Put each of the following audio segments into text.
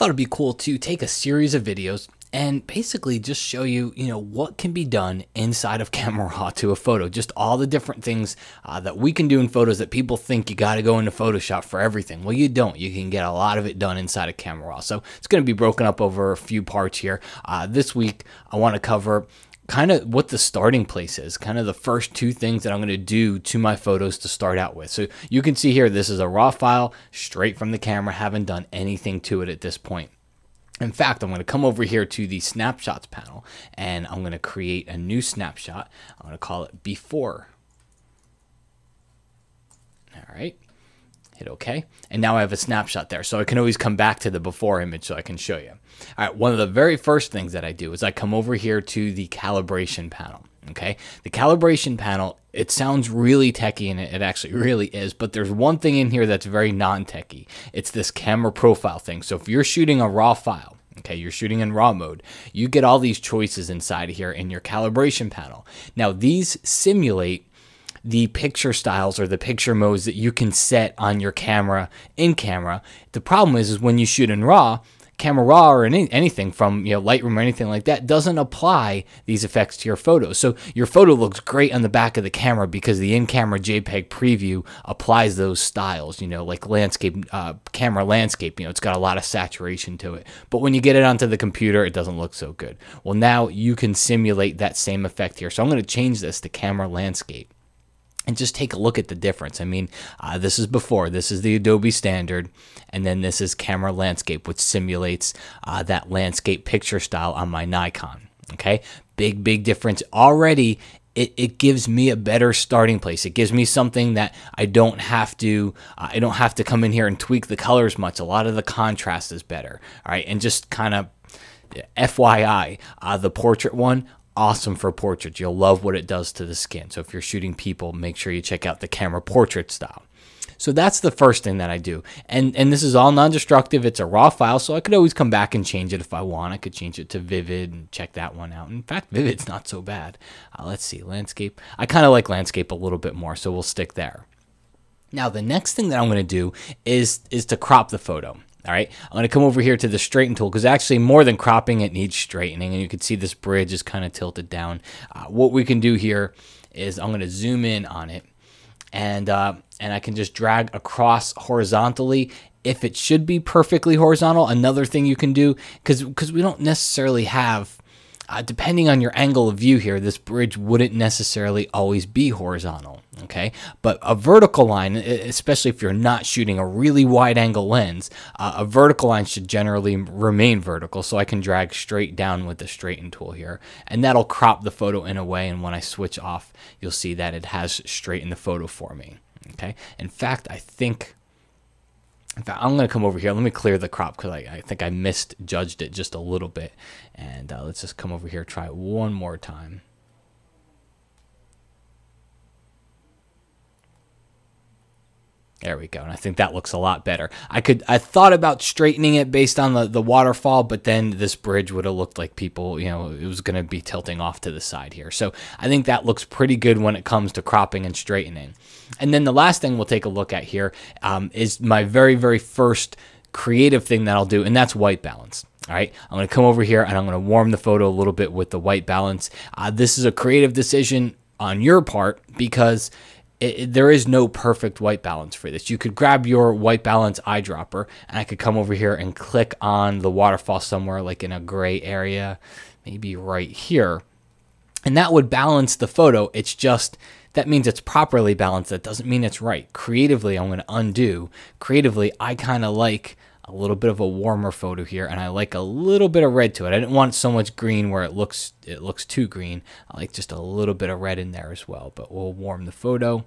thought it'd be cool to take a series of videos and basically just show you, what can be done inside of Camera Raw to a photo. Just all the different things that we can do in photos that people think you got to go into Photoshop for everything. Well, you don't. You can get a lot of it done inside of Camera Raw. So it's going to be broken up over a few parts here. This week, I want to cover kind of what the starting place is, kind of the first two things that I'm going to do to my photos to start out with. So you can see here, this is a raw file straight from the camera, haven't done anything to it at this point. In fact, I'm going to come over here to the snapshots panel and I'm going to create a new snapshot. I'm going to call it before. All right. Hit OK. And now I have a snapshot there. So I can always come back to the before image so I can show you. All right. One of the very first things that I do is I come over here to the calibration panel. Okay. The calibration panel, it sounds really techie, and it actually really is, but there's one thing in here that's very non-techie. It's this camera profile thing. So if you're shooting a raw file, okay, you're shooting in raw mode, you get all these choices inside of here in your calibration panel. Now these simulate the picture styles or the picture modes that you can set on your camera in camera. The problem is when you shoot in raw, Camera Raw or anything from Lightroom or anything like that doesn't apply these effects to your photo. So your photo looks great on the back of the camera because the in-camera JPEG preview applies those styles, like landscape, camera landscape, it's got a lot of saturation to it. But when you get it onto the computer, it doesn't look so good. Well, now you can simulate that same effect here. So I'm going to change this to camera landscape. And just take a look at the difference. I mean, this is before. This is the Adobe standard. And then this is camera landscape, which simulates that landscape picture style on my Nikon. Okay, big difference. Already, it gives me a better starting place. It gives me something that I don't have to come in here and tweak the colors much. A lot of the contrast is better. All right, and just kind of FYI, the portrait one, awesome for portraits. You'll love what it does to the skin. So if you're shooting people, make sure you check out the camera portrait style. So that's the first thing that I do. And this is all non-destructive. It's a raw file, so I could always come back and change it if I want. I could change it to Vivid and check that one out. In fact, Vivid's not so bad. Let's see, landscape. I kind of like landscape a little bit more, so we'll stick there. Now, the next thing that I'm going to do is to crop the photo. All right, I'm going to come over here to the straighten tool because actually more than cropping, it needs straightening. And you can see this bridge is kind of tilted down. What we can do here is I'm going to zoom in on it and I can just drag across horizontally if it should be perfectly horizontal. Another thing you can do, because we don't necessarily have, depending on your angle of view here, this bridge wouldn't necessarily always be horizontal, okay? But a vertical line, especially if you're not shooting a really wide angle lens, a vertical line should generally remain vertical, so I can drag straight down with the straighten tool here, and that'll crop the photo in a way, and when I switch off, you'll see that it has straightened the photo for me, okay? In fact, I'm going to come over here. Let me clear the crop because I think I misjudged it just a little bit. And let's just come over here, try it one more time. There we go. And I think that looks a lot better. I thought about straightening it based on the waterfall, but then this bridge would have looked like people, it was going to be tilting off to the side here. So I think that looks pretty good when it comes to cropping and straightening. And then the last thing we'll take a look at here is my very first creative thing that I'll do, and that's white balance. All right, I'm going to come over here and I'm going to warm the photo a little bit with the white balance. This is a creative decision on your part because there is no perfect white balance for this. You could grab your white balance eyedropper and I could come over here and click on the waterfall somewhere like in a gray area, maybe right here. And that would balance the photo. It's just, that means it's properly balanced. That doesn't mean it's right. Creatively, I'm going to undo. Creatively, I kind of like a little bit of a warmer photo here, and I like a little bit of red to it. I didn't want so much green where it looks too green. I like just a little bit of red in there as well, but we'll warm the photo.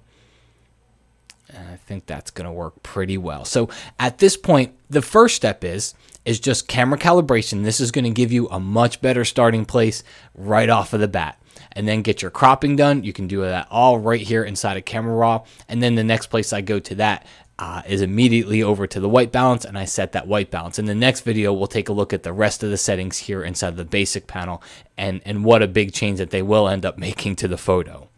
And I think that's going to work pretty well. So at this point, the first step is just camera calibration. This is going to give you a much better starting place right off of the bat. And then get your cropping done. You can do that all right here inside of Camera Raw. And then the next place I go to that is immediately over to the white balance, and I set that white balance. In the next video, we'll take a look at the rest of the settings here inside the basic panel and what a big change that they will end up making to the photo.